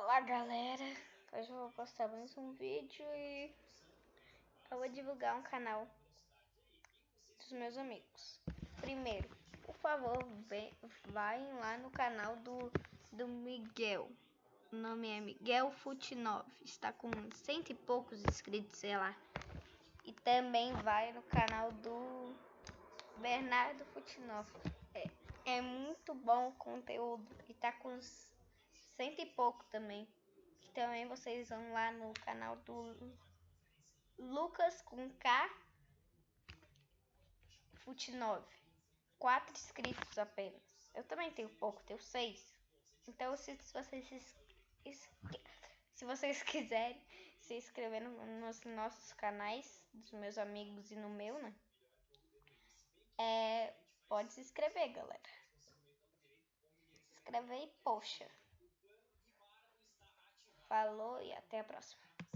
Olá galera, hoje eu vou postar mais um vídeo e eu vou divulgar um canal dos meus amigos. Primeiro, por favor, vai lá no canal do Miguel. O nome é Miguel Fute 9, está com 100 e poucos inscritos, sei lá. E também vai no canal do Bernardo Fute 9. É muito bom o conteúdo e tá com 100 e pouco também. Também vocês vão lá no canal do Lucas com K Fute 9. 4 inscritos apenas. Eu também tenho pouco, tenho 6. Então se vocês quiserem se inscrever nos nossos canais, dos meus amigos e no meu, né? Pode se inscrever, galera. Se inscrever e poxa. Falou e até a próxima.